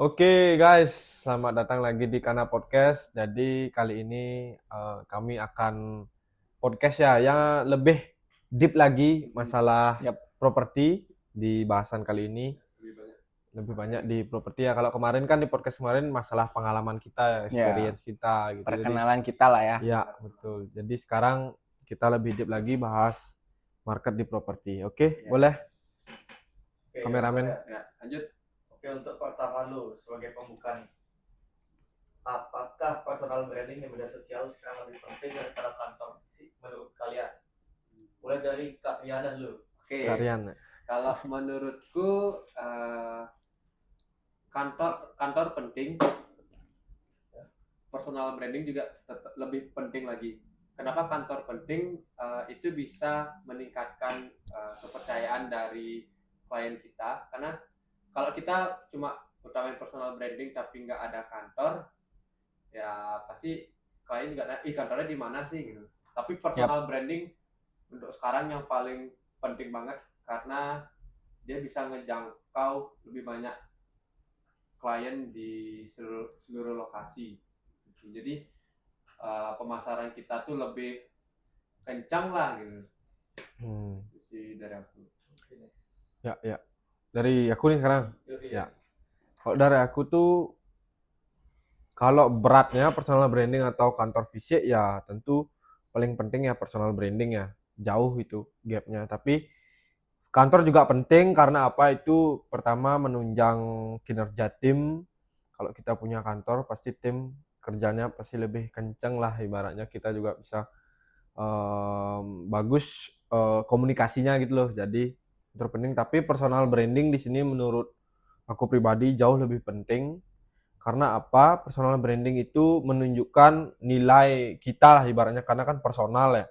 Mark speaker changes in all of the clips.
Speaker 1: Oke guys, selamat datang lagi di Kana Podcast. Jadi kali ini kami akan podcast ya yang lebih deep lagi masalah
Speaker 2: Yap.
Speaker 1: properti di bahasan kali ini. Lebih banyak di properti ya. Kalau kemarin kan di podcast kemarin masalah pengalaman kita,
Speaker 2: Ya,
Speaker 1: experience kita gitu. Jadi
Speaker 2: perkenalan kita lah ya.
Speaker 1: ya betul. Jadi sekarang kita lebih deep lagi bahas market di properti. Oke, boleh
Speaker 3: Oke,
Speaker 1: kameramen?
Speaker 3: ya, lanjut. Oke, untuk pertama lu sebagai pembuka nih, apakah personal branding di media sosial sekarang lebih penting daripada kantor sih menurut kalian? Mulai dari Kak Riana dulu.
Speaker 4: Oke,
Speaker 1: Kalian.
Speaker 4: kalau menurutku kantor penting, personal branding juga tetap lebih penting lagi. Kenapa kantor penting? Itu bisa meningkatkan kepercayaan dari klien kita. Karena kalau kita cuma utamain personal branding tapi nggak ada kantor, ya pasti klien juga kantornya di mana sih gitu. Tapi personal branding untuk sekarang yang paling penting banget karena dia bisa ngejangkau lebih banyak klien di seluruh lokasi. Jadi pemasaran kita tuh lebih kencang lah gitu. Dari aku.
Speaker 1: Ya. Dari aku nih sekarang. Ya. Kalau dari aku tuh kalau beratnya personal branding atau kantor fisik ya tentu paling penting ya personal branding ya. Jauh itu gapnya. Tapi kantor juga penting karena apa itu pertama menunjang kinerja tim. Kalau kita punya kantor pasti tim kerjanya pasti lebih kenceng lah ibaratnya kita juga bisa bagus komunikasinya gitu loh. Jadi terpenting tapi personal branding di sini menurut aku pribadi jauh lebih penting karena apa? Personal branding itu menunjukkan nilai kita lah ibaratnya karena kan personal ya.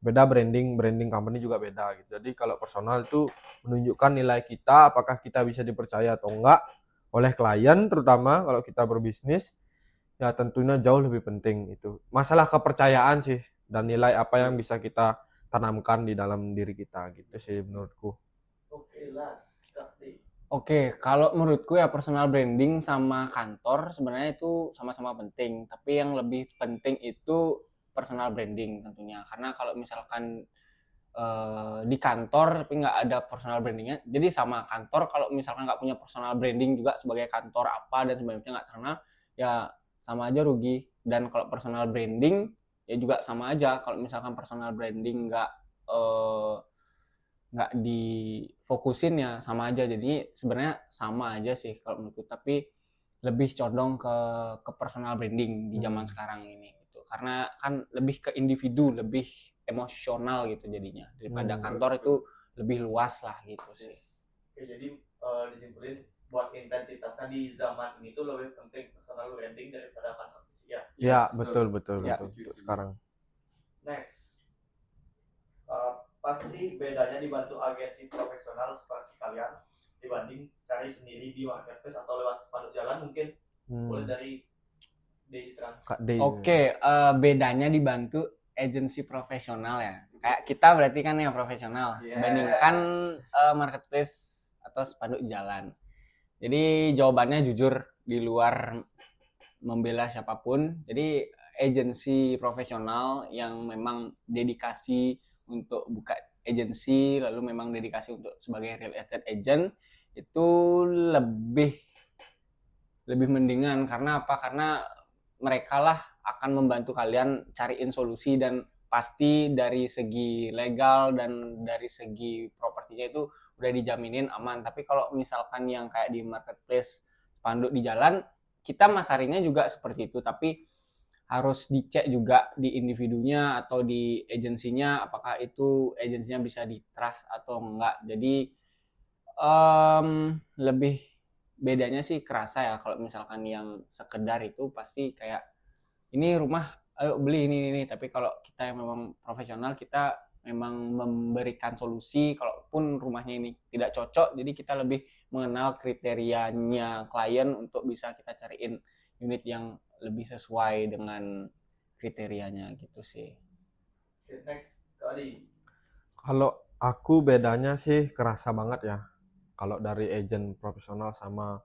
Speaker 1: Beda branding company juga beda gitu. Jadi kalau personal itu menunjukkan nilai kita apakah kita bisa dipercaya atau enggak oleh klien terutama kalau kita berbisnis ya tentunya jauh lebih penting itu. Masalah kepercayaan sih dan nilai apa yang bisa kita tanamkan di dalam diri kita gitu sih menurutku.
Speaker 3: Oke, last Kak D.
Speaker 2: Oke, kalau menurutku ya personal branding sama kantor sebenarnya itu sama-sama penting. Tapi yang lebih penting itu personal branding tentunya. Karena kalau misalkan di kantor tapi nggak ada personal brandingnya, jadi sama kantor kalau misalkan nggak punya personal branding juga sebagai kantor apa dan sebagainya nggak terkenal, ya sama aja rugi. Dan kalau personal branding ya juga sama aja. Kalau misalkan personal branding eh, nggak difokusin ya sama aja, jadi sebenarnya sama aja sih kalau menurutku, tapi lebih condong ke personal branding di zaman sekarang ini gitu, karena kan lebih ke individu, lebih emosional gitu jadinya daripada kantor itu lebih luas lah gitu sih.
Speaker 3: Oke, jadi disimpulin buat intensitasnya di zaman ini tuh lebih penting personal branding daripada kantor fisik ya.
Speaker 1: Ya, betul
Speaker 2: Ya.
Speaker 1: untuk sekarang.
Speaker 3: Next. Pasti bedanya dibantu agensi profesional seperti kalian dibanding cari sendiri di marketplace atau lewat spanduk jalan mungkin mulai dari Desi Terang.
Speaker 1: Kak D.
Speaker 2: Oke, bedanya dibantu agensi profesional ya. Kayak kita berarti kan yang profesional, bandingkan marketplace atau spanduk jalan. Jadi jawabannya jujur di luar membela siapapun. Jadi agensi profesional yang memang dedikasi untuk buka agensi, lalu memang dedikasi untuk sebagai real estate agent itu lebih mendingan. Karena apa? Karena mereka lah akan membantu kalian cariin solusi, dan pasti dari segi legal dan dari segi propertinya itu udah dijaminin aman. Tapi kalau misalkan yang kayak di marketplace spanduk di jalan, kita masaringnya juga seperti itu, tapi harus dicek juga di individunya atau di agensinya apakah itu agensinya bisa di trust atau enggak. Jadi lebih bedanya sih kerasa ya kalau misalkan yang sekedar itu pasti kayak ini rumah ayo beli ini, tapi kalau kita yang memang profesional kita memang memberikan solusi kalaupun rumahnya ini tidak cocok, jadi kita lebih mengenal kriterianya klien untuk bisa kita cariin unit yang lebih sesuai dengan kriterianya gitu sih.
Speaker 3: Okay, next kali.
Speaker 1: Kalau aku bedanya sih kerasa banget ya. Kalau dari agent profesional sama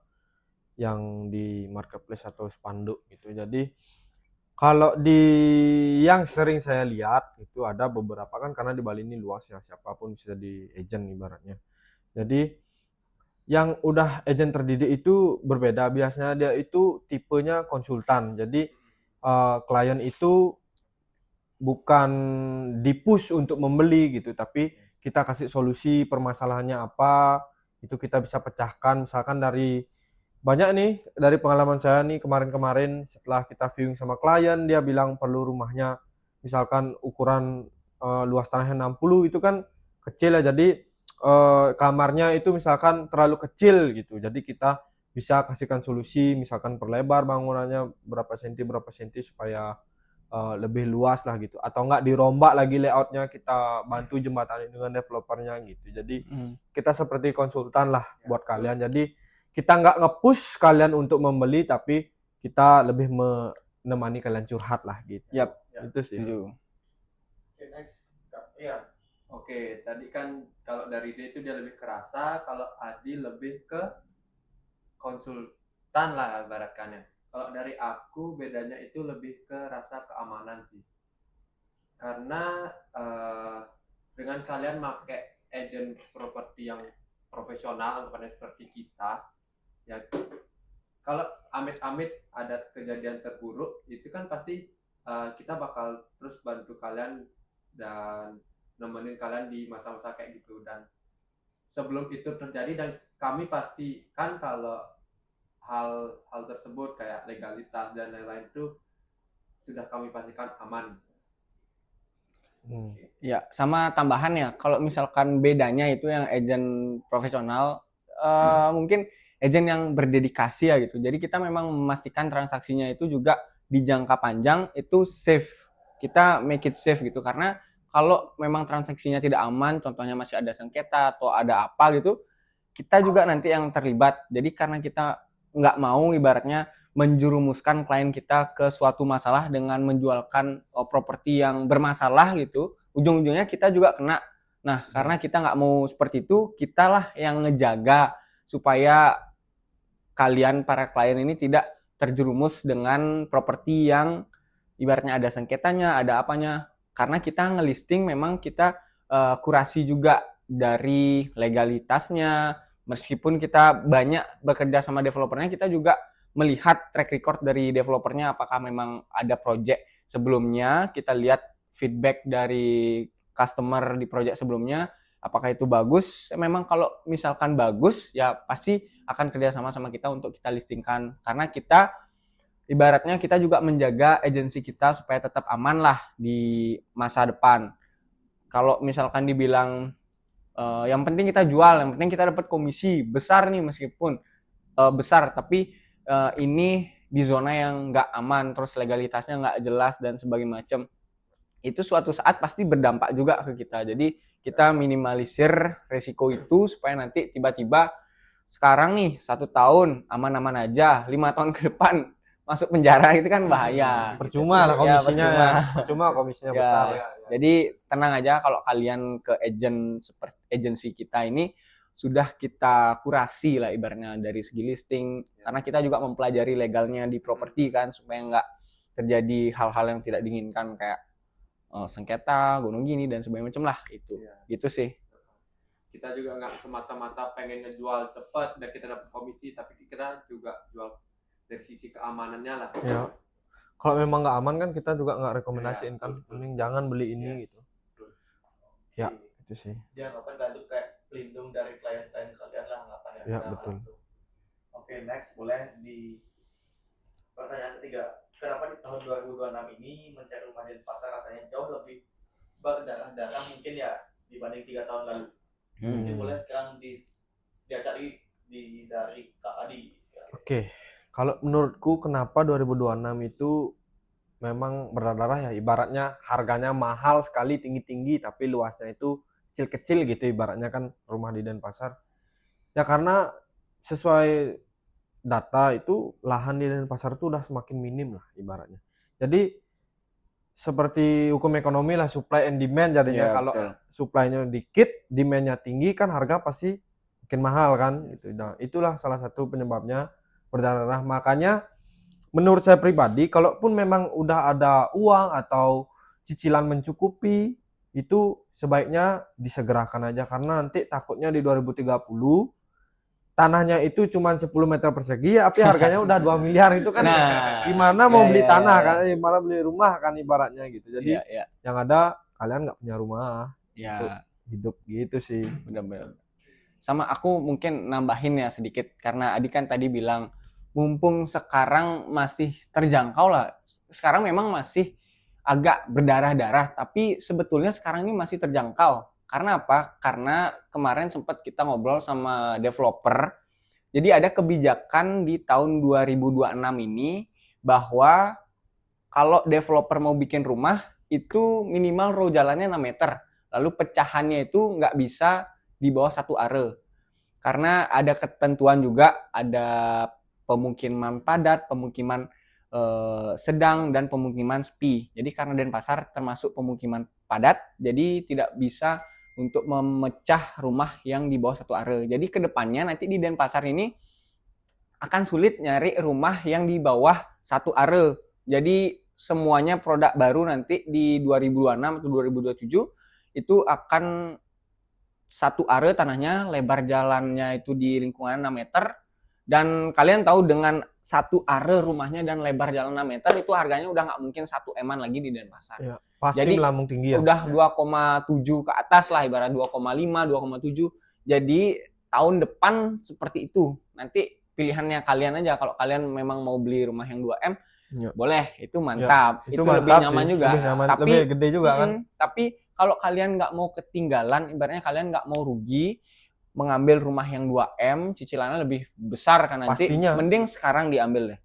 Speaker 1: yang di marketplace atau spanduk gitu. Jadi kalau di yang sering saya lihat itu ada beberapa kan karena di Bali ini luas ya, siapapun bisa di agent ibaratnya. Jadi yang udah agent terdidik itu berbeda, biasanya dia itu tipenya konsultan. Jadi klien itu bukan di-push untuk membeli gitu, tapi kita kasih solusi permasalahannya apa, itu kita bisa pecahkan. Misalkan dari banyak nih, dari pengalaman saya nih kemarin-kemarin setelah kita viewing sama klien, dia bilang perlu rumahnya misalkan ukuran luas tanahnya 60 itu kan kecil ya, jadi kamarnya itu misalkan terlalu kecil gitu. Jadi kita bisa kasihkan solusi, misalkan perlebar bangunannya berapa senti supaya lebih luas lah gitu, atau enggak dirombak lagi layoutnya, kita bantu jembatanin dengan developernya gitu. Jadi kita seperti konsultan lah buat kalian. Jadi kita nggak nge-push kalian untuk membeli, tapi kita lebih menemani kalian curhat lah gitu.
Speaker 2: Yap,
Speaker 1: Itu sih.
Speaker 2: setuju.
Speaker 3: Oke, next. Iya.
Speaker 4: Oke, tadi kan kalau dari dia itu dia lebih kerasa, kalau Adi lebih ke konsultan lah ibaratkannya. Kalau dari aku bedanya itu lebih ke rasa keamanan sih. Karena dengan kalian pakai agent properti yang profesional, anggapannya seperti kita, ya kalau amit-amit ada kejadian terburuk, itu kan pasti kita bakal terus bantu kalian dan nemenin kalian di masa-masa kayak gitu. Dan sebelum itu terjadi, dan kami pastikan kalau hal tersebut kayak legalitas dan lain-lain itu sudah kami pastikan aman.
Speaker 2: Ya, sama tambahan ya, kalau misalkan bedanya itu yang agent profesional, mungkin agent yang berdedikasi ya gitu. Jadi kita memang memastikan transaksinya itu juga di jangka panjang itu safe. Kita make it safe gitu, karena kalau memang transaksinya tidak aman, contohnya masih ada sengketa atau ada apa gitu, kita juga nanti yang terlibat. Jadi karena kita nggak mau ibaratnya menjurumuskan klien kita ke suatu masalah dengan menjualkan properti yang bermasalah gitu, ujung-ujungnya kita juga kena. Nah, karena kita nggak mau seperti itu, kitalah yang ngejaga supaya kalian para klien ini tidak terjerumus dengan properti yang ibaratnya ada sengketanya, ada apanya. Karena kita ngelisting memang kita kurasi juga dari legalitasnya. Meskipun kita banyak bekerja sama developernya, kita juga melihat track record dari developernya, apakah memang ada project sebelumnya, kita lihat feedback dari customer di project sebelumnya, apakah itu bagus. Memang kalau misalkan bagus, ya pasti akan kerjasama sama kita untuk kita listingkan. Karena kita ibaratnya kita juga menjaga agensi kita supaya tetap aman lah di masa depan. Kalau misalkan dibilang yang penting kita jual, yang penting kita dapat komisi besar nih, meskipun besar, tapi ini di zona yang nggak aman, terus legalitasnya nggak jelas dan sebagainya macam, itu suatu saat pasti berdampak juga ke kita. Jadi kita minimalisir resiko itu supaya nanti tiba-tiba sekarang nih 1 tahun aman-aman aja, 5 tahun ke depan masuk penjara, itu kan bahaya.
Speaker 1: Percuma lah
Speaker 2: Ya,
Speaker 1: komisinya
Speaker 2: percuma.
Speaker 1: percuma komisinya
Speaker 2: Ya,
Speaker 1: besar.
Speaker 2: jadi tenang aja kalau kalian ke seperti agensi kita ini sudah kita kurasi lah ibaratnya dari segi listing, karena kita juga mempelajari legalnya di properti kan, supaya nggak terjadi hal-hal yang tidak diinginkan kayak sengketa, gunung gini dan sebagainya macam lah itu. Gitu sih.
Speaker 4: Kita juga nggak semata-mata pengen ngejual cepat dan kita dapat komisi, tapi kita juga jual dari sisi keamanannya lah.
Speaker 1: Ya. Kalau memang nggak aman kan kita juga nggak rekomendasiin kan, mending jangan beli ini gitu. Ya, itu sih.
Speaker 3: Jangan apa gantung kayak pelindung dari klien-klien kalian lah, anggapannya.
Speaker 1: Ya,
Speaker 3: Nah,
Speaker 1: betul.
Speaker 3: langsung. Oke, next boleh di pertanyaan ketiga. Kenapa di tahun 2026 ini mencari rumah di pasar rasanya jauh lebih berdarah-darah mungkin ya dibanding 3 tahun lalu? Mungkin boleh sekarang diacak dari Kak Adi sekarang.
Speaker 1: Oke. Kalau menurutku kenapa 2026 itu memang berdarah ya, ibaratnya harganya mahal sekali, tinggi-tinggi, tapi luasnya itu kecil-kecil gitu ibaratnya kan rumah di Denpasar. Ya karena sesuai data itu lahan di Denpasar itu udah semakin minim lah ibaratnya. Jadi seperti hukum ekonomi lah, supply and demand jadinya.
Speaker 2: Ya,
Speaker 1: kalau
Speaker 2: betul.
Speaker 1: supply-nya dikit, demand-nya tinggi kan harga pasti makin mahal kan gitu. Nah, itulah salah satu penyebabnya berdarah-darah. Makanya menurut saya pribadi, kalaupun memang udah ada uang atau cicilan mencukupi, itu sebaiknya disegerakan aja karena nanti takutnya di 2030 tanahnya itu cuma 10 meter persegi, tapi harganya udah 2 miliar itu kan.
Speaker 2: Nah,
Speaker 1: Gimana mau
Speaker 2: ya,
Speaker 1: beli
Speaker 2: ya,
Speaker 1: tanah
Speaker 2: ya.
Speaker 1: kan, gimana beli rumah kan ibaratnya gitu. Jadi
Speaker 2: Iya, iya.
Speaker 1: yang ada kalian nggak punya rumah untuk
Speaker 2: Ya,
Speaker 1: hidup gitu sih.
Speaker 2: benar-benar. Sama aku mungkin nambahin ya sedikit karena Adi kan tadi bilang mumpung sekarang masih terjangkau lah. Sekarang memang masih agak berdarah-darah, tapi sebetulnya sekarang ini masih terjangkau. Karena apa? Karena kemarin sempat kita ngobrol sama developer. Jadi ada kebijakan di tahun 2026 ini bahwa kalau developer mau bikin rumah itu minimal row jalannya 6 meter. Lalu pecahannya itu nggak bisa di bawah 1 are. Karena ada ketentuan juga, ada pemukiman padat, pemukiman sedang, dan pemukiman sepi. Jadi karena Denpasar termasuk pemukiman padat, jadi tidak bisa untuk memecah rumah yang di bawah 1 are. Jadi kedepannya nanti di Denpasar ini akan sulit nyari rumah yang di bawah 1 are. Jadi semuanya produk baru nanti di 2026 atau 2027 itu akan 1 are tanahnya, lebar jalannya itu di lingkungan 6 meter. Dan kalian tahu dengan 1 are rumahnya dan lebar jalan 6 meter itu harganya udah nggak mungkin 1 eman lagi di Denpasar.
Speaker 1: Ya, pasti
Speaker 2: Jadi
Speaker 1: melambung tinggi ya.
Speaker 2: udah 2,7 ke atas lah, ibarat 2,5, 2,7. Jadi tahun depan seperti itu. Nanti pilihannya kalian aja. Kalau kalian memang mau beli rumah yang 2M,
Speaker 1: Ya.
Speaker 2: boleh, itu mantap.
Speaker 1: Itu
Speaker 2: lebih
Speaker 1: mantap
Speaker 2: nyaman
Speaker 1: sih,
Speaker 2: juga.
Speaker 1: lebih nyaman,
Speaker 2: Tapi
Speaker 1: lebih gede juga kan.
Speaker 2: Tapi kalau kalian nggak mau ketinggalan, ibaratnya kalian nggak mau rugi mengambil rumah yang 2M, cicilannya lebih besar kan nanti.
Speaker 1: Pastinya.
Speaker 2: Mending sekarang diambil deh.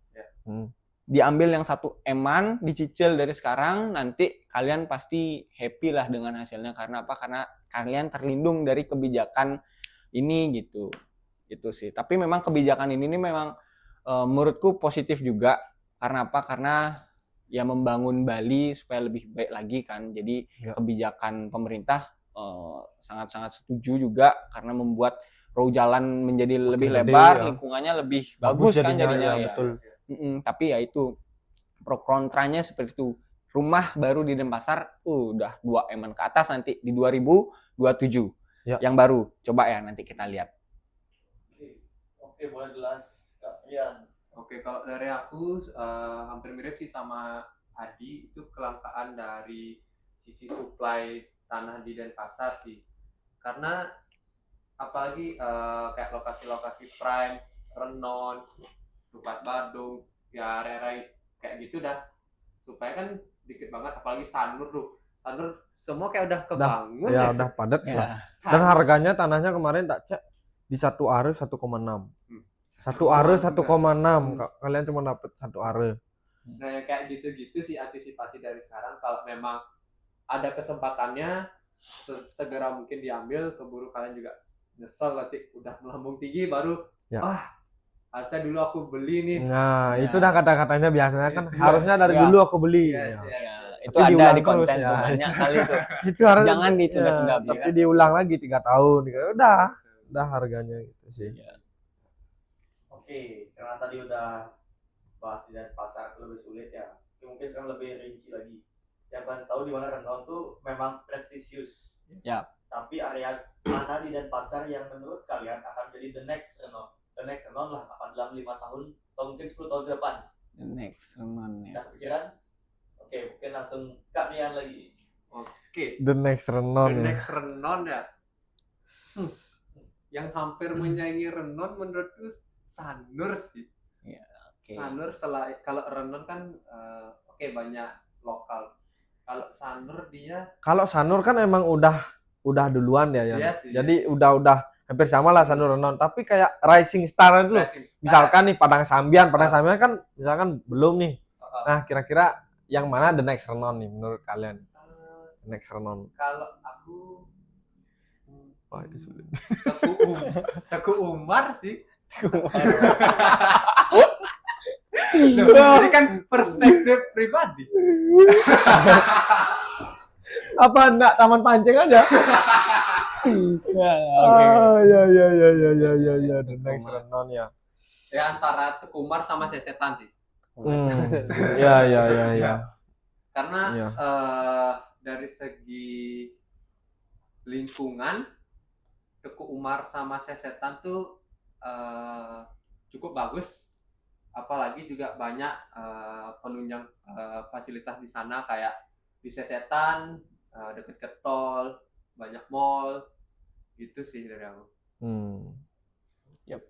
Speaker 2: Diambil yang 1 eman, dicicil dari sekarang, nanti kalian pasti happy lah dengan hasilnya. Karena apa? Karena kalian terlindung dari kebijakan ini gitu. Itu sih. Tapi memang kebijakan ini memang menurutku positif juga. Karena apa? Karena ya membangun Bali supaya lebih baik lagi kan. Jadi kebijakan pemerintah sangat-sangat setuju juga karena membuat row jalan menjadi lebih lebar, lingkungannya lebih bagus kan jadinya ya.
Speaker 1: Betul.
Speaker 2: Tapi ya itu pro kontranya seperti itu. Rumah baru di Denpasar udah 2 eman ke atas nanti di 2027.
Speaker 1: Ya.
Speaker 2: Yang baru. Coba ya nanti kita lihat.
Speaker 3: Oke, boleh jelas Kak Rian.
Speaker 4: Oke, kalau dari aku hampir mirip sih sama Adi, itu kelangkaan dari sisi supply tanah di Denpasar sih. Karena apalagi kayak lokasi-lokasi prime, Renon, Tupat Badung, ya area kayak gitu dah. Supaya kan dikit banget, apalagi Sanur tuh. Sanur semua kayak udah kebangun
Speaker 1: ya. Udah padat
Speaker 2: ya.
Speaker 1: lah. Dan harganya tanahnya kemarin tak cek di 1 are 1,6. 1 are 1,6. Kalian cuma dapat 1 are.
Speaker 4: Nah, kayak gitu-gitu sih antisipasi dari sekarang. Kalau memang ada kesempatannya, segera mungkin diambil. Keburu kalian juga nyesel nanti udah melambung tinggi baru harusnya dulu aku beli nih.
Speaker 1: Nah, itu dah kata-katanya biasanya kan harusnya dari dulu aku beli.
Speaker 2: Itu ada di konten tuh banyak kali tuh.
Speaker 1: Itu harus
Speaker 2: jangan ditunda-tunda.
Speaker 1: Tapi diulang lagi 3 tahun. Udah harganya gitu sih.
Speaker 3: Oke, karena tadi udah bahas di Denpasar itu lebih sulit ya. Mungkin sekarang lebih rinci lagi. Yang kalian tahu di mana Renon tuh memang prestisius.
Speaker 2: Ya.
Speaker 3: Tapi area mana di Denpasar yang menurut kalian akan jadi the next Renon? The next Renon lah, apa dalam 5 tahun atau mungkin 10 tahun ke depan?
Speaker 2: The next Renon ya.
Speaker 3: Ada pikiran? Oke, mungkin langsung Kak Rian lagi.
Speaker 4: Oke.
Speaker 1: The next Renon
Speaker 4: The next Renon ya. Yang hampir menyaingi Renon menurutku Sanur sih.
Speaker 2: Ya, okay.
Speaker 4: Sanur selain kalau Renon kan banyak lokal. Kalau Sanur
Speaker 1: Sanur kan emang udah duluan ya.
Speaker 4: Iya sih,
Speaker 1: jadi udah hampir sama lah Sanur Renon. Tapi kayak Rising Star itu loh. Misalkan nih Padang Sambian kan misalkan belum nih. Nah, kira-kira yang mana the next Renon nih menurut kalian? The next Renon.
Speaker 4: Kalau aku
Speaker 1: Wah, itu sulit.
Speaker 4: Teguh Umar sih. Ini kan perspektif pribadi.
Speaker 1: Apa enggak Taman Pancing aja?
Speaker 2: Ya,
Speaker 1: ya. The next Renon ya.
Speaker 4: Ya antara Teku Umar sama Sesetan sih.
Speaker 1: Ya, ya, ya, ya.
Speaker 4: Karena
Speaker 1: Iya.
Speaker 4: dari segi lingkungan Teku Umar sama Sesetan tuh cukup bagus, apalagi juga banyak penunjang fasilitas di sana kayak di Sesetan deket ke tol, banyak mall, gitu sih dari aku.
Speaker 1: Ya,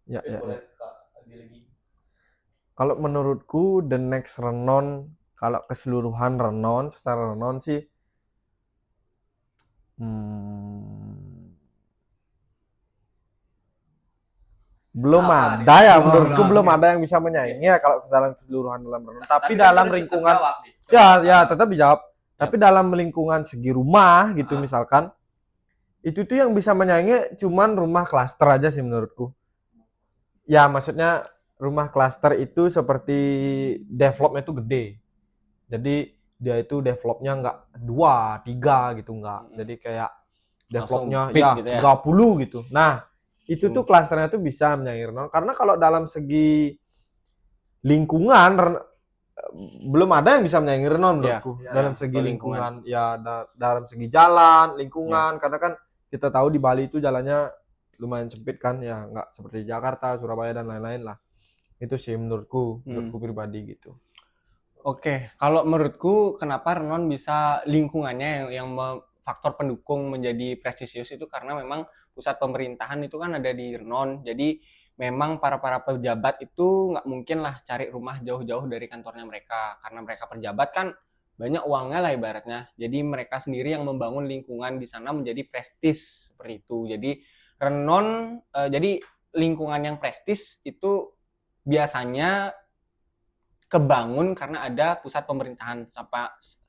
Speaker 1: ya, ya.
Speaker 3: Boleh Kak Adi lagi.
Speaker 1: Kalau menurutku the next Renon, kalau keseluruhan Renon, secara Renon sih belum
Speaker 4: Apa,
Speaker 1: ada ya,
Speaker 2: Oh,
Speaker 1: menurutku
Speaker 2: belum.
Speaker 1: belum ada yang bisa menyaingi ya kalau dalam keseluruhan dalam Renon. Tapi
Speaker 4: kan
Speaker 1: dalam
Speaker 4: tadi tetap
Speaker 1: lingkungan,
Speaker 4: jawab nih.
Speaker 1: ya, ya tetap dijawab. Tapi dalam lingkungan segi rumah gitu misalkan, itu tuh yang bisa menyaingi cuman rumah klaster aja sih menurutku. Ya maksudnya rumah klaster itu seperti developnya itu gede. Jadi dia itu developnya nggak 2, 3 gitu nggak. Jadi kayak developnya
Speaker 2: big
Speaker 1: ya
Speaker 2: gitu ya.
Speaker 1: 30 gitu. Nah, itu tuh klasternya tuh bisa menyaingi Renon. Karena kalau dalam segi lingkungan belum ada yang bisa menyaingi Renon menurutku.
Speaker 4: Ya,
Speaker 1: dalam
Speaker 4: ya,
Speaker 1: segi
Speaker 2: kalau
Speaker 1: lingkungan, ya dalam segi jalan, lingkungan. Karena kan kita tahu di Bali itu jalannya lumayan sempit kan, ya nggak seperti Jakarta, Surabaya dan lain-lain lah. Itu sih menurutku pribadi gitu.
Speaker 2: Oke, kalau menurutku kenapa Renon bisa lingkungannya yang faktor pendukung menjadi prestisius itu karena memang pusat pemerintahan itu kan ada di Renon. Jadi memang para pejabat itu nggak mungkin lah cari rumah jauh-jauh dari kantornya mereka karena mereka pejabat kan banyak uangnya lah ibaratnya. Jadi mereka sendiri yang membangun lingkungan di sana menjadi prestis seperti itu. Jadi Renon, jadi lingkungan yang prestis itu biasanya kebangun karena ada pusat pemerintahan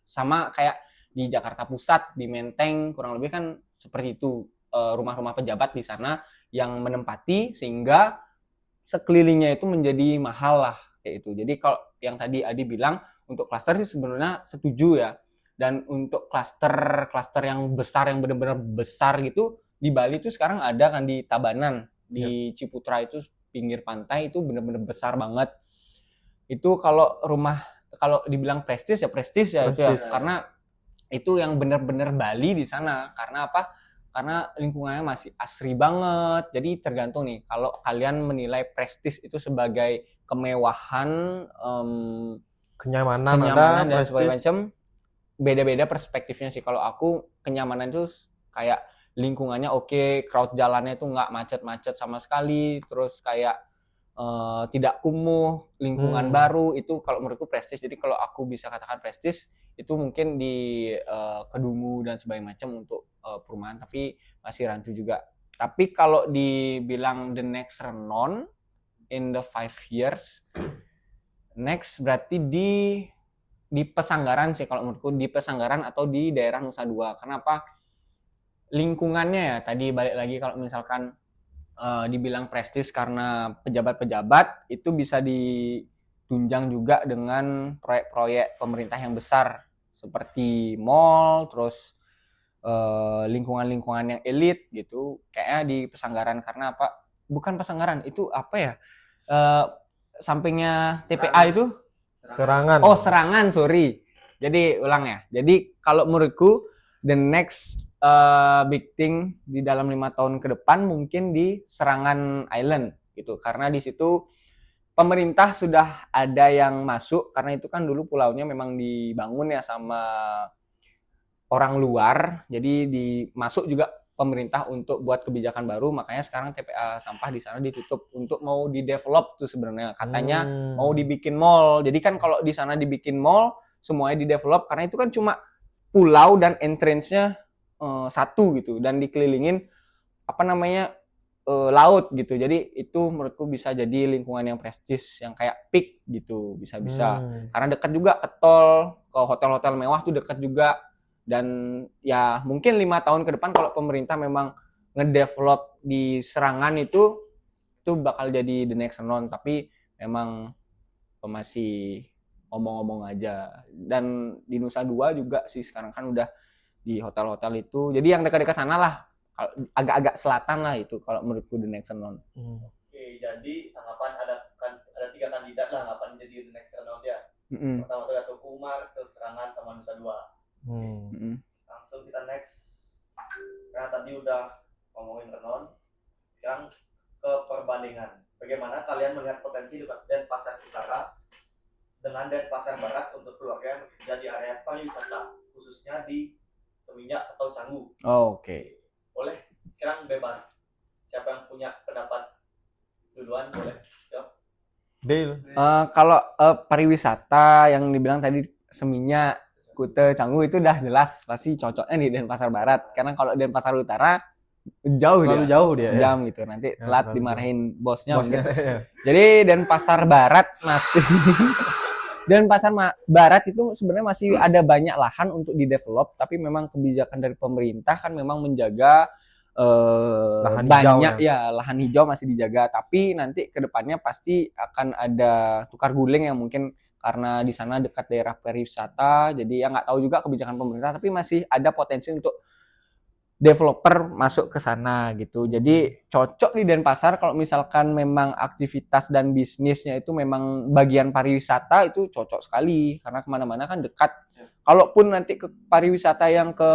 Speaker 2: sama kayak di Jakarta Pusat, di Menteng, kurang lebih kan seperti itu rumah-rumah pejabat di sana yang menempati sehingga sekelilingnya itu menjadi mahal lah kayak itu. Jadi kalau yang tadi Adi bilang untuk klaster sih sebenarnya setuju ya. Dan untuk klaster yang besar yang benar-benar besar gitu di Bali itu sekarang ada kan di Tabanan, di Ciputra itu pinggir pantai itu benar-benar besar banget. Itu kalau dibilang prestis ya prestis ya itu ya karena itu yang benar-benar Bali di sana. Karena apa? Karena lingkungannya masih asri banget. Jadi tergantung nih kalau kalian menilai prestis itu sebagai kemewahan, kenyamanan dan segala macam, beda-beda perspektifnya sih. Kalau aku kenyamanan itu kayak lingkungannya oke, crowd jalannya itu nggak macet-macet sama sekali, terus kayak tidak kumuh, lingkungan baru, itu kalau menurutku prestis. Jadi kalau aku bisa katakan prestis itu mungkin di Kedungu dan sebagainya macam untuk perumahan, tapi masih rancu juga. Tapi kalau dibilang the next Renon in the 5 years next berarti di Pesanggaran sih kalau menurutku, di Pesanggaran atau di daerah Nusa Dua. Kenapa? Lingkungannya ya tadi balik lagi kalau misalkan dibilang prestis karena pejabat-pejabat itu bisa ditunjang juga dengan proyek-proyek pemerintah yang besar seperti mall, terus lingkungan-lingkungan yang elit gitu, kayaknya di Pesanggaran. Karena apa? Bukan Pesanggaran, itu apa ya? Sampingnya TPA itu?
Speaker 1: Serangan.
Speaker 2: Oh, Serangan, sorry. Jadi ulang ya. Jadi kalau menurutku the next big thing di dalam 5 tahun ke depan mungkin di Serangan Island gitu, karena di situ pemerintah sudah ada yang masuk karena itu kan dulu pulaunya memang dibangun ya sama orang luar, jadi dimasuk juga pemerintah untuk buat kebijakan baru, makanya sekarang TPA sampah di sana ditutup untuk mau di-develop tuh sebenarnya, katanya mau dibikin mall. Jadi kan kalau di sana dibikin mall semuanya di-develop karena itu kan cuma pulau dan entrance-nya satu gitu dan dikelilingin laut gitu. Jadi itu menurutku bisa jadi lingkungan yang prestis yang kayak peak gitu, bisa-bisa. Karena dekat juga ke tol, ke hotel-hotel mewah tuh dekat juga. Dan ya mungkin 5 tahun ke depan kalau pemerintah memang ngedevelop di Serangan itu bakal jadi the next Renon, tapi memang masih omong-omong aja. Dan di Nusa Dua juga sih sekarang kan udah di hotel-hotel itu. Jadi yang dekat-dekat sana lah, agak-agak selatan lah itu kalau menurutku the next Renon.
Speaker 3: Oke, jadi tanggapan
Speaker 2: Mm-mm.
Speaker 3: Pertama tuh ada Tukumar, terus Serangan sama Nusa Dua.
Speaker 1: Hmm.
Speaker 2: Mm-mm.
Speaker 3: Langsung kita next. Karena tadi udah ngomongin Renon, sekarang ke perbandingan. Bagaimana kalian melihat potensi Denpasar Utara dengan Denpasar Barat untuk keluarga yang bekerja di area pariwisata, khususnya di Seminyak atau Canggu?
Speaker 2: Oke.
Speaker 3: Boleh, sekarang bebas. Siapa yang punya pendapat duluan boleh.
Speaker 1: Deal.
Speaker 2: Kalau pariwisata yang dibilang tadi Seminyak, Kute, Canggu itu udah jelas pasti cocoknya di Denpasar Barat. Karena kalau Denpasar Utara jauh
Speaker 1: Terlalu
Speaker 2: dia,
Speaker 1: jauh dia ya.
Speaker 2: jam gitu. Nanti
Speaker 1: Ya,
Speaker 2: telat
Speaker 1: terlalu
Speaker 2: dimarahin bosnya
Speaker 1: Bosnya.
Speaker 2: mungkin.
Speaker 1: Ya.
Speaker 2: Jadi Denpasar Barat masih Denpasar Barat itu sebenarnya masih ada banyak lahan untuk didevelop, tapi memang kebijakan dari pemerintah kan memang menjaga
Speaker 1: Lahan
Speaker 2: banyak
Speaker 1: hijau
Speaker 2: ya lahan hijau masih dijaga, tapi nanti kedepannya pasti akan ada tukar guling yang mungkin karena di sana dekat daerah pariwisata, jadi ya nggak tahu juga kebijakan pemerintah, tapi masih ada potensi untuk developer masuk ke sana gitu. Jadi cocok di Denpasar kalau misalkan memang aktivitas dan bisnisnya itu memang bagian pariwisata, itu cocok sekali karena kemana-mana kan dekat. Kalaupun nanti ke pariwisata yang ke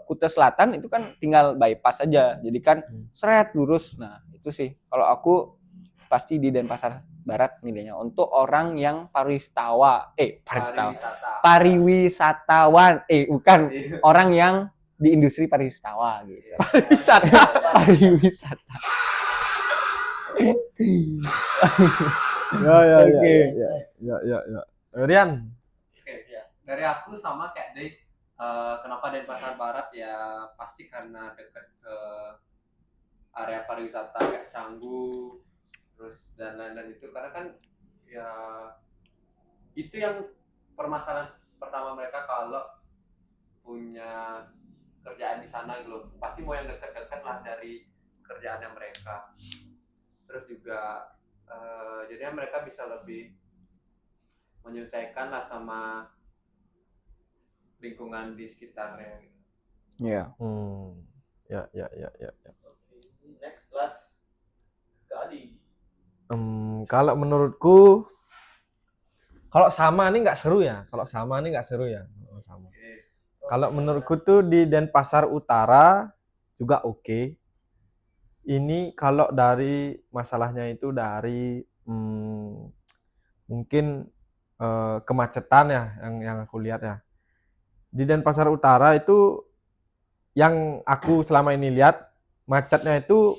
Speaker 2: Kuta Selatan itu kan tinggal bypass aja, jadi kan seret lurus. Nah itu sih kalau aku pasti di Denpasar Barat nilainya untuk orang yang pariwisatawan, bukan orang yang di industri pariwisata gitu. Pariwisata.
Speaker 1: Ya.
Speaker 2: Oke.
Speaker 1: Ya. Rian.
Speaker 4: Oke, ya. Dari aku sama kayak Dave. Kenapa Denpasar Barat ya pasti karena dekat ke area pariwisata kayak Canggu, terus dan lain-lain itu karena kan ya itu yang permasalahan pertama mereka kalau punya kerjaan di sana gitu loh. Pasti mau yang dekat-dekat lah dari kerjaannya mereka. Terus juga jadinya mereka bisa lebih menyesuaikan lah sama lingkungan di sekitarnya gitu.
Speaker 2: Iya.
Speaker 1: Ya.
Speaker 3: Oke, next last ke Adi.
Speaker 1: Kalau menurutku kalau sama nih nggak seru ya. Kalau sama. Kalau menurutku tuh di Denpasar Utara juga oke. Ini kalau dari masalahnya itu dari mungkin kemacetan ya yang aku lihat ya. Di Denpasar Utara itu yang aku selama ini lihat macetnya itu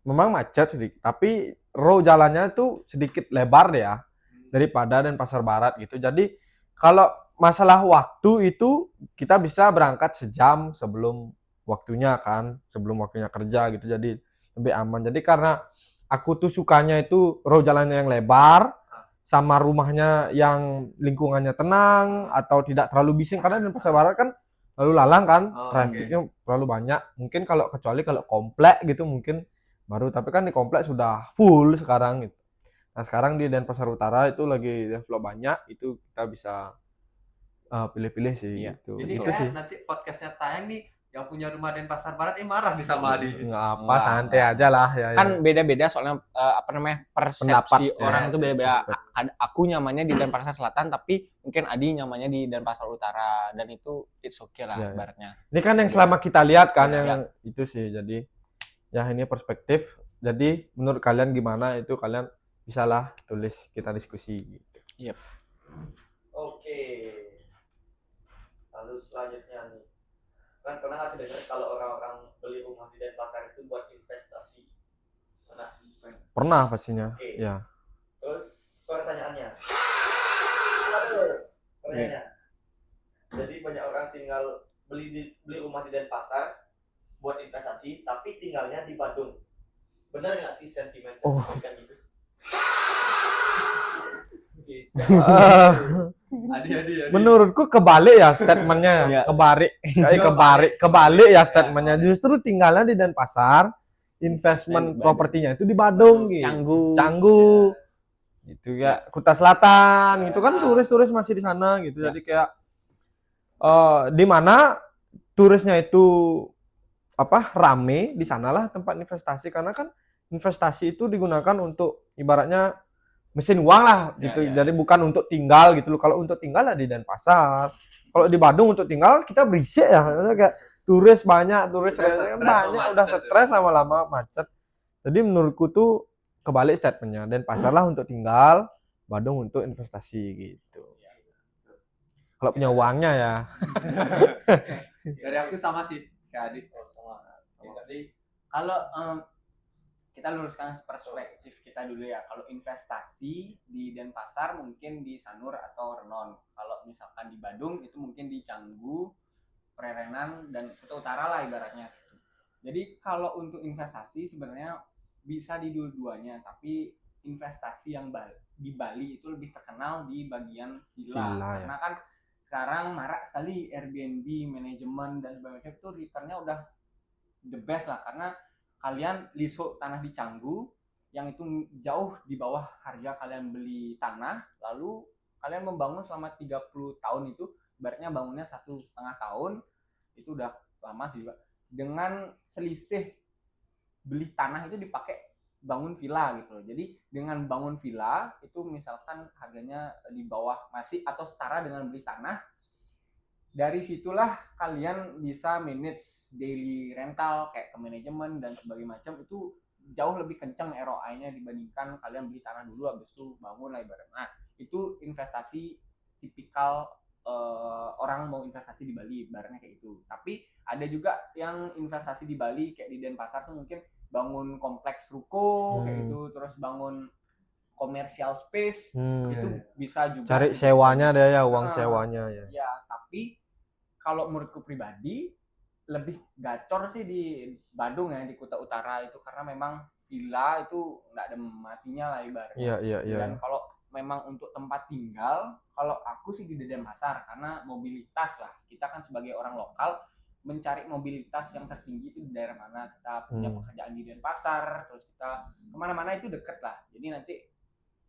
Speaker 1: memang macet sedikit, tapi row jalannya itu sedikit lebar ya daripada Denpasar Barat gitu. Jadi kalau masalah waktu itu kita bisa berangkat sejam sebelum waktunya kan, sebelum waktunya kerja gitu. Jadi lebih aman. Jadi karena aku tuh sukanya itu row jalannya yang lebar sama rumahnya yang lingkungannya tenang atau tidak terlalu bising, karena Denpasar Barat kan lalu lalang kan, trafficnya terlalu banyak. Mungkin kalau kecuali kalau komplek gitu mungkin baru, tapi kan di komplek sudah full sekarang gitu. Nah sekarang di Denpasar Utara itu lagi develop banyak, itu kita bisa pilih-pilih sih gitu.
Speaker 4: Jadi
Speaker 1: Itu sih.
Speaker 4: nanti podcastnya tayang nih, yang punya rumah Denpasar Barat marah nih sama Adi.
Speaker 1: Nggak apa, santai aja lah ya.
Speaker 2: Kan beda-beda soalnya persepsi
Speaker 1: Pendapat,
Speaker 2: orang
Speaker 1: ya,
Speaker 2: itu beda-beda.
Speaker 1: aspek.
Speaker 2: Aku nyamannya di Denpasar Selatan, tapi mungkin Adi nyamannya di Denpasar Utara, dan itu it's okay lah
Speaker 1: Ya.
Speaker 2: ibaratnya.
Speaker 1: Ini kan yang selama kita lihat kan,
Speaker 2: Ya.
Speaker 1: yang itu sih. Jadi ya ini perspektif. Jadi menurut kalian gimana, itu kalian bisalah tulis, kita diskusi gitu.
Speaker 2: Yep.
Speaker 3: Oke. Lalu selanjutnya nih, kan pernah nggak sih dengar kalau orang-orang beli rumah di Denpasar itu buat investasi?
Speaker 1: Pernah pastinya.
Speaker 3: Oke.
Speaker 1: Ya.
Speaker 3: Terus pertanyaannya, jadi banyak orang tinggal beli rumah di Denpasar buat investasi, tapi tinggalnya di Bandung. Benar nggak sih sentimen kan gitu?
Speaker 4: Adi.
Speaker 1: Menurutku kebalik ya statementnya.
Speaker 2: Ya.
Speaker 1: Kebalik ya statementnya. Justru tinggalnya di Denpasar, investment propertinya itu di Bandung gitu. Canggu. Gitu ya. Kuta Selatan gitu kan, turis-turis masih di sana gitu. Jadi kayak di mana turisnya itu rame, di sanalah tempat investasi, karena kan investasi itu digunakan untuk ibaratnya mesin uang lah
Speaker 2: Ya,
Speaker 1: gitu.
Speaker 2: ya.
Speaker 1: Jadi bukan untuk tinggal gitu loh. Kalau untuk tinggal lah di Denpasar. Kalau di Badung untuk tinggal kita berisik ya. Maksudnya kayak turis banyak, turis
Speaker 4: Udah
Speaker 1: banyak,
Speaker 4: stres
Speaker 1: banyak
Speaker 4: sama
Speaker 1: udah
Speaker 4: macet
Speaker 1: stres
Speaker 4: itu.
Speaker 1: lama-lama macet. Jadi menurutku tuh kebalik statementnya. Denpasar lah untuk tinggal, Badung untuk investasi gitu. Kalau punya uangnya ya.
Speaker 4: Dari aku sama sih kayak Adit.
Speaker 3: Jadi
Speaker 2: Kalau kita luruskan perspektif kita dulu ya. Kalau investasi di Denpasar mungkin di Sanur atau Renon. Kalau misalkan di Badung itu mungkin di Canggu, Prerenan, dan Kuta Utara lah ibaratnya. Jadi kalau untuk investasi sebenarnya bisa di dua-duanya, tapi investasi yang di Bali itu lebih terkenal di bagian villa,
Speaker 1: Villa,
Speaker 2: karena kan sekarang marak sekali Airbnb, manajemen dan sebagainya itu returnnya udah the best lah, karena kalian leasehold tanah di Canggu yang itu jauh di bawah harga kalian beli tanah, lalu kalian membangun selama 30 tahun itu, ibaratnya bangunnya 1,5 tahun, itu udah lama sih juga, dengan selisih beli tanah itu dipakai bangun villa gitu loh. Jadi dengan bangun villa itu misalkan harganya di bawah masih atau setara dengan beli tanah, dari situlah kalian bisa manage daily rental kayak ke manajemen dan sebagainya macam, itu jauh lebih kencang ROI-nya dibandingkan kalian beli tanah dulu habis itu bangun lah ibaratnya. Nah, itu investasi tipikal orang mau investasi di Bali ibaratnya kayak gitu. Tapi ada juga yang investasi di Bali kayak di Denpasar tuh mungkin bangun kompleks ruko kayak gitu, terus bangun commercial space, itu bisa juga
Speaker 1: Cari
Speaker 2: sih.
Speaker 1: sewanya deh ya, uang sewanya ya.
Speaker 2: Ya, tapi kalau menurutku pribadi lebih gacor sih di Badung ya, di Kuta Utara itu, karena memang villa itu nggak ada matinya lah ibaratnya.
Speaker 1: Iya.
Speaker 2: Dan kalau memang untuk tempat tinggal, kalau aku sih di Denpasar, karena mobilitas lah. Kita kan sebagai orang lokal mencari mobilitas yang tertinggi itu di daerah mana. Kita punya pekerjaan di Denpasar, terus kita kemana-mana itu deket lah. Jadi nanti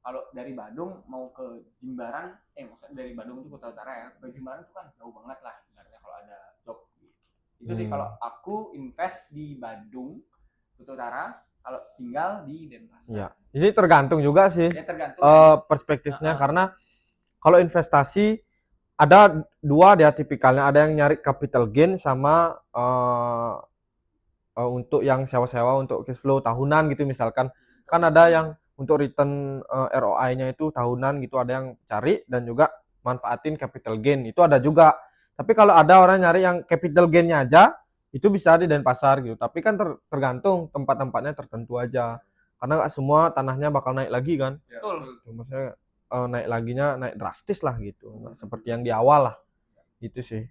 Speaker 2: kalau dari Badung mau ke Jimbaran, maksudnya dari Badung itu Kota Utara ya, ke Jimbaran itu kan jauh banget lah sebenarnya kalau ada job. Itu sih kalau aku invest di Badung, Kota Utara, kalau tinggal di Denpasar.
Speaker 1: Ya, ini tergantung juga sih
Speaker 2: Ya tergantung
Speaker 1: perspektifnya, karena kalau investasi ada dua dia tipikalnya, ada yang nyari capital gain sama untuk yang sewa-sewa untuk cash flow tahunan gitu misalkan. Kan ada yang untuk return ROI-nya itu tahunan gitu, ada yang cari, dan juga manfaatin capital gain itu ada juga. Tapi kalau ada orang nyari yang capital gain-nya aja, itu bisa di Denpasar gitu. Tapi kan tergantung tempat-tempatnya tertentu aja. Karena nggak semua tanahnya bakal naik lagi kan.
Speaker 2: Betul.
Speaker 1: Maksudnya naik laginya naik drastis lah gitu. Nggak seperti yang di awal lah. Itu sih.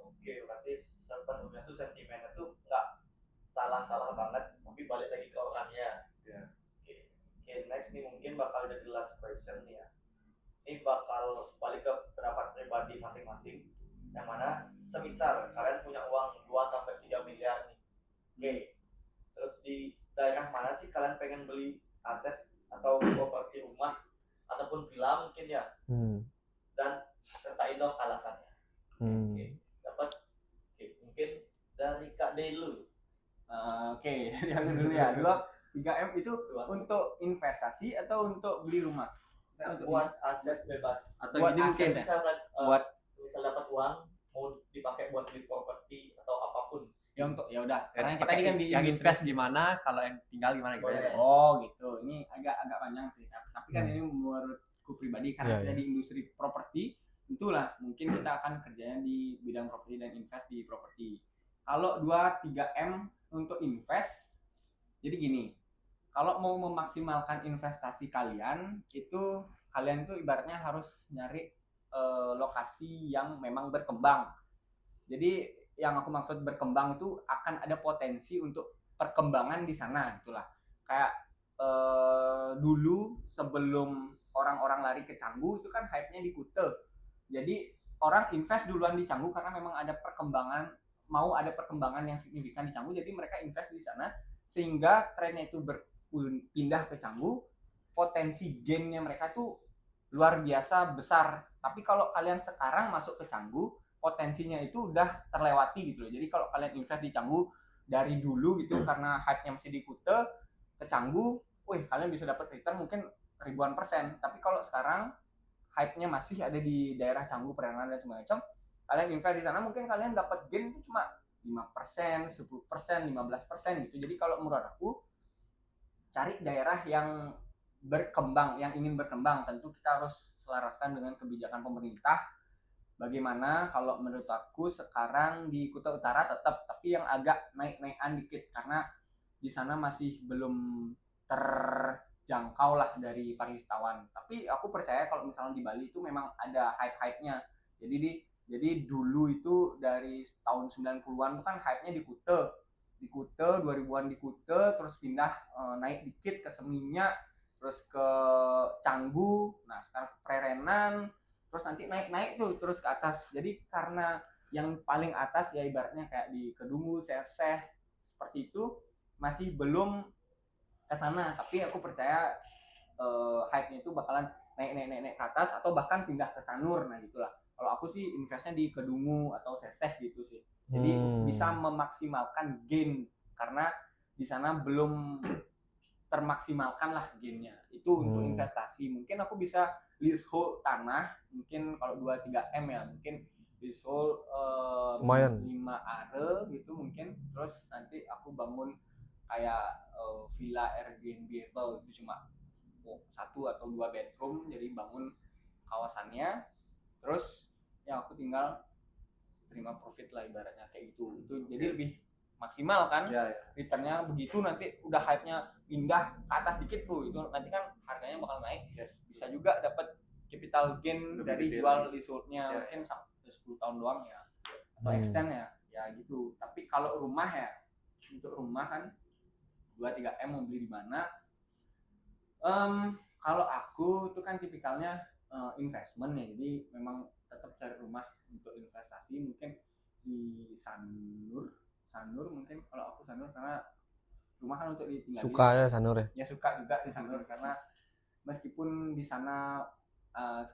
Speaker 3: Oke, berarti sepenuhnya tuh sentimennya tuh nggak salah-salah banget, tapi balik lagi ke orangnya. Oke, next nih mungkin bakal jadi last question nih ya. Ini bakal balik ke pendapat pribadi masing-masing. Yang mana semisal kalian punya uang 2 sampai 3 miliar nih. Oke. Terus di daerah mana sih kalian pengen beli aset atau properti rumah ataupun villa mungkin ya? Dan sertain dong alasannya. Oke, dapat. Oke, mungkin dari Kak Delu.
Speaker 2: Oke, yang dulu ya. 3M itu untuk investasi atau untuk beli rumah?
Speaker 3: Untuk buat aset bebas.
Speaker 4: Atau
Speaker 2: buat
Speaker 4: gini mungkin
Speaker 2: aset,
Speaker 3: Misalkan
Speaker 2: buat
Speaker 3: misal dapat uang mau dipakai buat beli properti atau apapun.
Speaker 2: ya untuk ya udah. Karena kita
Speaker 4: pakai
Speaker 2: kan di
Speaker 4: yang
Speaker 2: industri.
Speaker 4: invest gimana, kalau yang tinggal gimana gitu
Speaker 3: Boleh.
Speaker 4: ya.
Speaker 2: Oh gitu. Ini agak panjang sih. Tapi kan ini menurutku pribadi karena
Speaker 1: Iya,
Speaker 2: kita
Speaker 1: iya.
Speaker 2: di industri properti, tentulah mungkin kita akan kerjanya di bidang properti dan invest di properti. Kalau 2-3M untuk invest, jadi gini. Kalau mau memaksimalkan investasi kalian, itu kalian tuh ibaratnya harus nyari lokasi yang memang berkembang. Jadi yang aku maksud berkembang itu akan ada potensi untuk perkembangan di sana gitulah. Kayak dulu sebelum orang-orang lari ke Canggu itu kan hype-nya di Kute. Jadi orang invest duluan di Canggu karena memang ada perkembangan, mau ada perkembangan yang signifikan di Canggu, jadi mereka invest di sana sehingga trennya itu berpindah ke Canggu, potensi gainnya mereka tuh luar biasa besar. Tapi kalau kalian sekarang masuk ke Canggu, potensinya itu udah terlewati gitu loh. Jadi kalau kalian invest di Canggu dari dulu gitu karena hype-nya masih di Kute, ke Canggu, kalian bisa dapat return mungkin ribuan persen. Tapi kalau sekarang hype-nya masih ada di daerah Canggu, Prenan dan semacam, kalian invest di sana mungkin kalian dapat gain itu cuma 5%, 10%, 15% gitu. Jadi kalau menurut aku cari daerah yang berkembang, yang ingin berkembang, tentu kita harus selaraskan dengan kebijakan pemerintah. Bagaimana kalau menurut aku sekarang di Kuta Utara tetap, tapi yang agak naik-naikan dikit karena di sana masih belum terjangkau lah dari pariwistawan. Tapi aku percaya kalau misalnya di Bali itu memang ada hype-hype-nya. Jadi dulu itu dari tahun 90-an kan hype-nya di Kuta 2000-an di Kuta, terus pindah naik dikit ke Seminyak, terus ke Canggu, nah sekarang ke Prerenan, terus nanti naik-naik tuh terus ke atas. Jadi karena yang paling atas ya ibaratnya kayak di Kedungu, Seseh seperti itu masih belum ke sana, tapi aku percaya hype-nya itu bakalan naik ke atas atau bahkan pindah ke Sanur. Nah gitulah. Kalau aku sih investnya di Kedungu atau Seseh gitu sih. Jadi bisa memaksimalkan gain karena di sana belum termaksimalkan lah gainnya. Itu untuk investasi. Mungkin aku bisa leasehold tanah, mungkin kalau 2-3 M ya, mungkin leasehold
Speaker 1: Lumayan.
Speaker 2: 5 are gitu mungkin. Terus nanti aku bangun kayak villa Airbnb itu cuma 1 atau 2 bedroom, jadi bangun kawasannya, terus ya aku tinggal terima profit lah ibaratnya kayak gitu. Itu jadi lebih maksimal kan returnnya begitu. Nanti udah hype-nya pindah ke atas dikit tuh, itu nanti kan harganya bakal naik. Bisa juga dapat capital gain dari jual leasehold-nya mungkin sampai 10 tahun doang ya, atau extend ya gitu. Tapi kalau rumah ya, untuk rumah kan 2-3 M mau beli di mana? Kalau aku itu kan tipikalnya investment ya, jadi memang tetap cari rumah untuk investasi mungkin di Sanur mungkin. Kalau aku Sanur karena rumah kan untuk ditinggali.
Speaker 1: Suka ya Sanur ya?
Speaker 2: Ya suka juga di Sanur karena meskipun di sana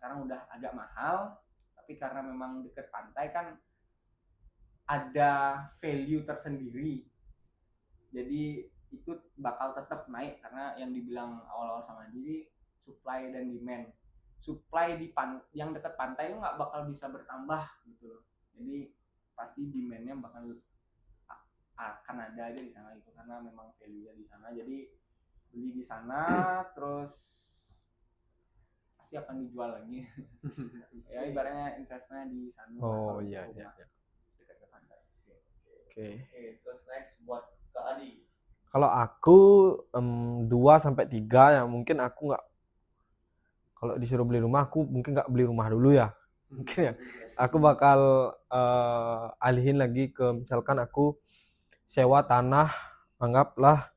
Speaker 2: sekarang udah agak mahal, tapi karena memang dekat pantai kan ada value tersendiri. Jadi itu bakal tetap naik karena yang dibilang awal-awal sama jadi supply dan demand. Supply yang dekat pantai itu nggak bakal bisa bertambah gitu loh. Jadi pasti demandnya bakal akan ada aja di sana itu karena memang value-nya di sana. Jadi beli di sana terus pasti akan dijual lagi. Ya ibaratnya investnya di sana.
Speaker 1: Oh iya.
Speaker 2: Dekat ke pantai.
Speaker 1: Oke.
Speaker 3: Terus next buat Kak Adi.
Speaker 1: Kalau aku 2-3 ya mungkin aku nggak, kalau disuruh beli rumah aku mungkin nggak beli rumah dulu ya. Mungkin ya aku bakal alihin lagi ke misalkan aku sewa tanah anggaplah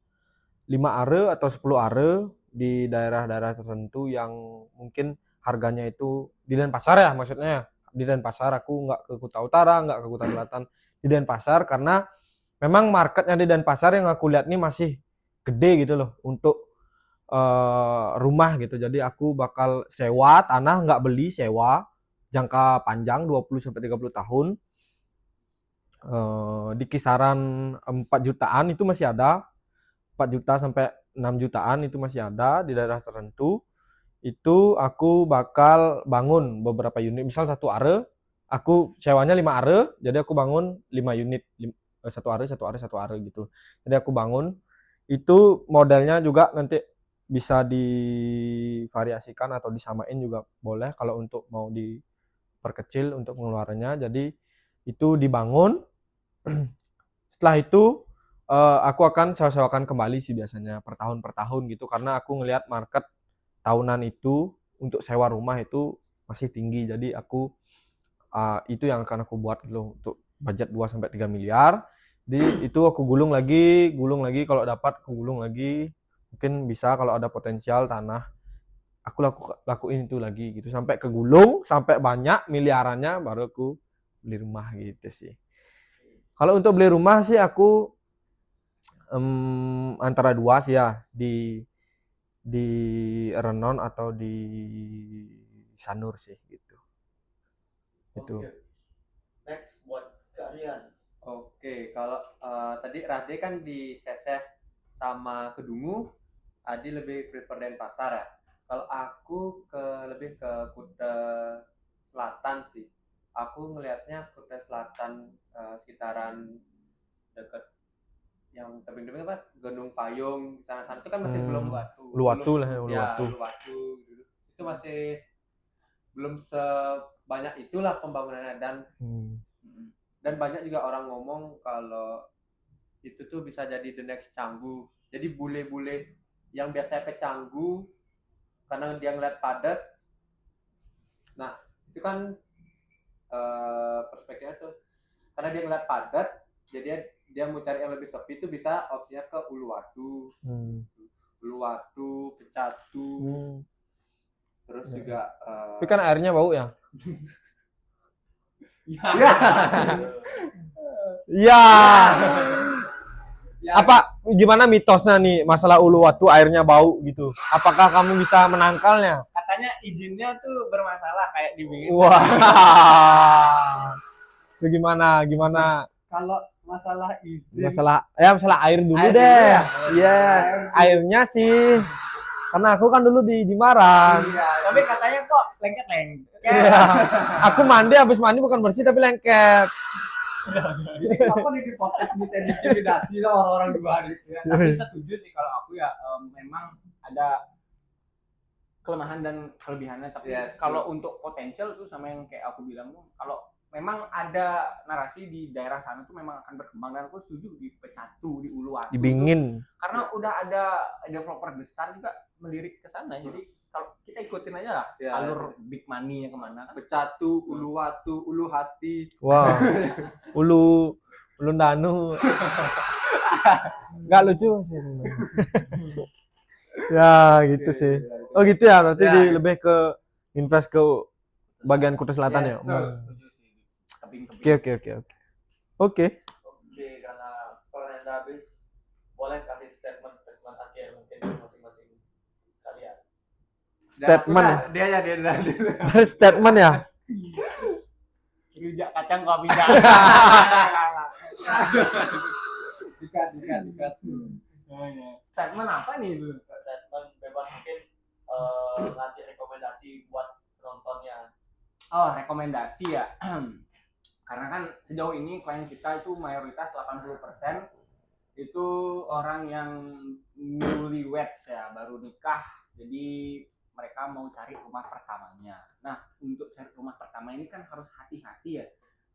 Speaker 1: 5 are atau 10 are di daerah-daerah tertentu yang mungkin harganya itu di Denpasar ya, maksudnya di Denpasar. Aku nggak ke Kuta Utara, nggak ke Kuta Selatan, di Denpasar karena memang marketnya di Denpasar yang aku lihat nih masih gede gitu loh untuk rumah gitu. Jadi aku bakal sewa tanah, nggak beli, sewa jangka panjang 20-30 tahun, di kisaran 4 jutaan itu masih ada, 4 juta sampai 6 jutaan itu masih ada di daerah tertentu. Itu aku bakal bangun beberapa unit, misal 1 are aku sewanya 5 are, jadi aku bangun 5 unit, 1 are gitu. Jadi aku bangun itu, modelnya juga nanti bisa divariasikan atau disamain juga boleh kalau untuk mau diperkecil untuk pengeluarannya. Jadi itu dibangun. Setelah itu aku akan sewa-sewakan kembali sih biasanya per tahun gitu, karena aku ngelihat market tahunan itu untuk sewa rumah itu masih tinggi. Jadi aku itu yang akan aku buat gitu untuk budget 2-3 miliar. Di itu aku gulung lagi kalau dapat aku gulung lagi. Mungkin bisa kalau ada potensial tanah aku lakuin itu lagi gitu sampai kegulung sampai banyak miliarannya baru aku beli rumah gitu sih. Kalau untuk beli rumah sih aku antara 2 sih ya, di Renon atau di Sanur sih gitu. Itu.
Speaker 3: Next buat Kak Rian.
Speaker 4: Oke, kalau tadi Rade kan di Seseh sama Kedungu, Adi lebih prefer Denpasar ya. Kalau aku lebih ke Kuta Selatan sih. Aku ngelihatnya Kuta Selatan sekitaran dekat yang tebing-tebing apa Gunung Payung sana-sana itu kan masih belum
Speaker 1: Uluwatu lah ya,
Speaker 4: ya
Speaker 1: Uluwatu.
Speaker 4: Uluwatu gitu. Itu masih belum sebanyak itulah pembangunannya dan banyak juga orang ngomong kalau itu tuh bisa jadi the next Canggu. Jadi bule-bule yang biasanya ke Canggu karena dia ngeliat padat. Nah, itu kan perspektifnya tuh karena dia ngeliat padat, jadi dia mau cari yang lebih sepi itu bisa opsinya ke Uluwatu. Uluwatu, Pecatu. Terus juga
Speaker 1: Tapi kan airnya bau ya.
Speaker 4: ya.
Speaker 1: Iya.
Speaker 4: Ya,
Speaker 1: Apa gimana mitosnya nih masalah Uluwatu airnya bau gitu? Apakah kamu bisa menangkalnya?
Speaker 2: Katanya izinnya tuh bermasalah kayak di BGT.
Speaker 1: Wah. Itu gimana?
Speaker 4: kalau masalah izin
Speaker 1: Masalah air dulu
Speaker 4: Air
Speaker 1: deh.
Speaker 4: dulu ya?
Speaker 1: Iya, airnya sih. Karena aku kan dulu di Jimarang.
Speaker 4: iya,
Speaker 2: Tapi katanya kok lengket-lengket.
Speaker 1: Iya. Aku habis mandi bukan bersih tapi lengket.
Speaker 4: jadi apa nih di podcast bisa diintimidasi sama orang-orang luar gitu ya.
Speaker 2: Tapi setuju sih kalau aku ya, memang ada kelemahan dan kelebihannya, tapi
Speaker 4: Yes,
Speaker 2: kalau untuk potensial tuh sama yang kayak aku bilang tuh, kalau memang ada narasi di daerah sana tuh memang akan berkembang, dan aku setuju di Pecatu, di Uluwatu
Speaker 1: Dibingin.
Speaker 2: karena udah ada developer besar juga melirik ke sana. Jadi kalau kita ikutin aja lah
Speaker 4: Ya.
Speaker 2: alur big money-nya kemana kan.
Speaker 4: Pecatu, Uluwatu, Ulu Hati.
Speaker 1: Wah. Ulu Danu. Enggak lucu sih. Ya, gitu sih. Oh gitu ya, berarti
Speaker 4: Ya.
Speaker 1: lebih ke invest ke bagian Kuta Selatan ya.
Speaker 2: Setuju sih. Tebing-tebing.
Speaker 1: Oke.
Speaker 3: Oke, karena pertanyaan udah habis, boleh kasih statement akhir mungkin dari masing-masing kalian.
Speaker 1: Statement.
Speaker 4: Dia ya.
Speaker 1: Statement ya.
Speaker 2: Rujak kacang kopi dah.
Speaker 4: Dikat.
Speaker 2: Statement apa nih itu?
Speaker 3: Statement bebas mungkin ngasih rekomendasi buat penontonnya.
Speaker 2: Oh, rekomendasi ya. Karena kan sejauh ini klien kita itu mayoritas 80% itu orang yang newlyweds ya, baru nikah. Jadi mereka mau cari rumah pertamanya. Nah, untuk cari rumah pertama ini kan harus hati-hati ya.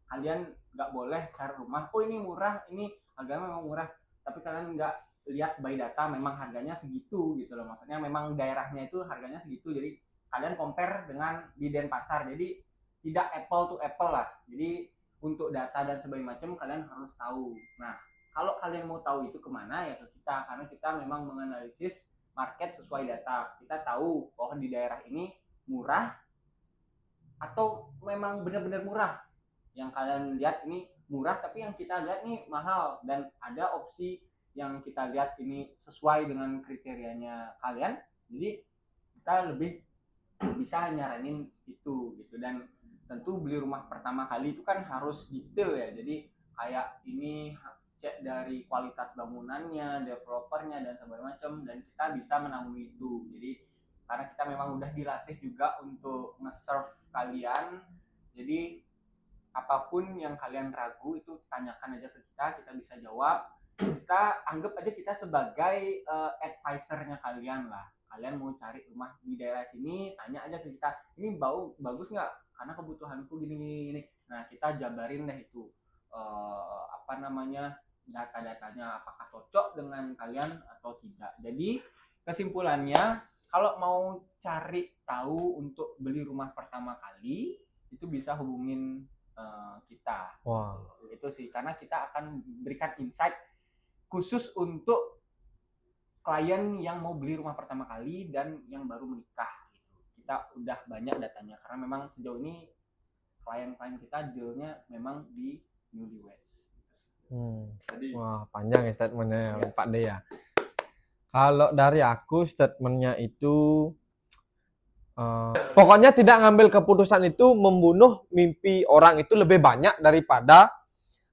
Speaker 2: Kalian nggak boleh cari rumah, oh ini murah, ini harganya memang murah, tapi kalian nggak lihat by data memang harganya segitu gitu loh. Maksudnya memang daerahnya itu harganya segitu, jadi kalian compare dengan di Denpasar. Jadi tidak apple to apple lah. Jadi untuk data dan sebagainya macam kalian harus tahu. Nah, kalau kalian mau tahu itu kemana ya ke kita, karena kita memang menganalisis market sesuai data. Kita tahu bahwa di daerah ini murah atau memang benar-benar murah. Yang kalian lihat ini murah, tapi yang kita lihat ini mahal, dan ada opsi yang kita lihat ini sesuai dengan kriterianya kalian. Jadi kita lebih bisa nyaranin itu gitu. Dan tentu beli rumah pertama kali itu kan harus detail ya. Jadi kayak ini cek dari kualitas bangunannya, developernya dan segala macam, dan kita bisa menanggung itu. Jadi karena kita memang udah dilatih juga untuk nge-serve kalian, jadi apapun yang kalian ragu itu tanyakan aja ke kita bisa jawab. Kita anggap aja kita sebagai advisernya kalian lah. Kalian mau cari rumah di daerah sini, tanya aja ke kita, ini bagus nggak? Karena kebutuhanku gini. Nah, kita jabarin deh itu data-datanya apakah cocok dengan kalian atau tidak. Jadi kesimpulannya, kalau mau cari tahu untuk beli rumah pertama kali itu bisa hubungin kita.
Speaker 1: Wow.
Speaker 2: Itu sih, karena kita akan berikan insight khusus untuk klien yang mau beli rumah pertama kali dan yang baru menikah gitu. Kita udah banyak datanya, karena memang sejauh ini klien-klien kita dealnya memang di newlyweds.
Speaker 4: Jadi
Speaker 1: Wah, panjang ya statementnya Pak D ya. Kalau dari aku statementnya itu pokoknya tidak ngambil keputusan itu membunuh mimpi orang itu lebih banyak daripada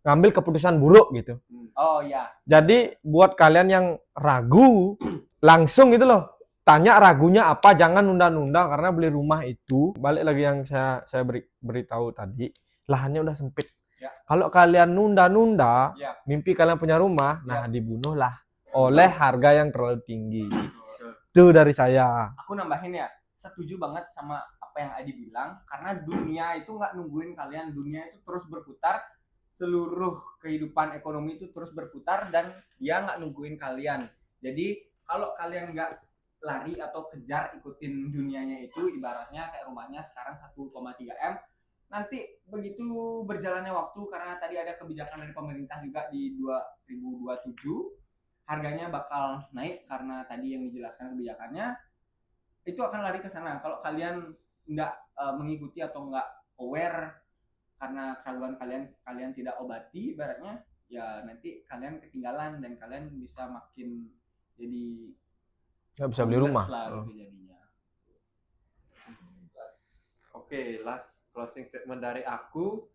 Speaker 1: ngambil keputusan buruk gitu.
Speaker 2: Oh ya.
Speaker 1: Jadi buat kalian yang ragu langsung gitu loh, tanya ragunya apa, jangan nunda-nunda karena beli rumah itu balik lagi yang saya beritahu tadi, lahannya udah sempit.
Speaker 2: Ya.
Speaker 1: Kalau kalian nunda-nunda
Speaker 2: Ya.
Speaker 1: mimpi kalian punya rumah, nah dibunuhlah oleh harga yang terlalu tinggi. Itu dari saya.
Speaker 2: Aku nambahin ya, setuju banget sama apa yang Adi bilang, karena dunia itu nggak nungguin kalian, dunia itu terus berputar, seluruh kehidupan ekonomi itu terus berputar dan dia nggak nungguin kalian. Jadi kalau kalian nggak lari atau kejar ikutin dunianya itu, ibaratnya kayak rumahnya sekarang 1,3 M, nanti begitu berjalannya waktu, karena tadi ada kebijakan dari pemerintah juga di 2027, harganya bakal naik karena tadi yang dijelaskan kebijakannya, itu akan lari ke sana. Kalau kalian nggak mengikuti atau nggak aware karena keraguan kalian tidak obati, ibaratnya ya nanti kalian ketinggalan dan kalian bisa makin jadi
Speaker 1: Nggak bisa beli rumah.
Speaker 2: lah gitu jadinya.
Speaker 4: Oke, last closing statement dari aku.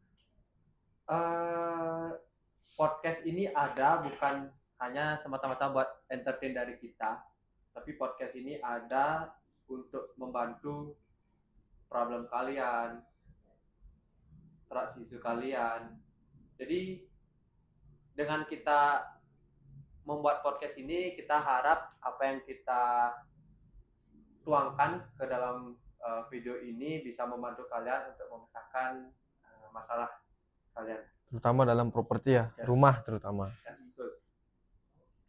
Speaker 4: Podcast ini ada bukan hanya semata-mata buat entertain dari kita, tapi podcast ini ada untuk membantu problem kalian, trust isu kalian. Jadi dengan kita membuat podcast ini, kita harap apa yang kita tuangkan ke dalam video ini bisa membantu kalian untuk memecahkan masalah kalian.
Speaker 1: Terutama dalam properti ya, rumah terutama.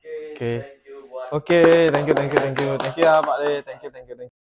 Speaker 3: Oke,
Speaker 1: Oke.
Speaker 3: thank you buat
Speaker 1: Oke, thank you ya Pak Le, thank you.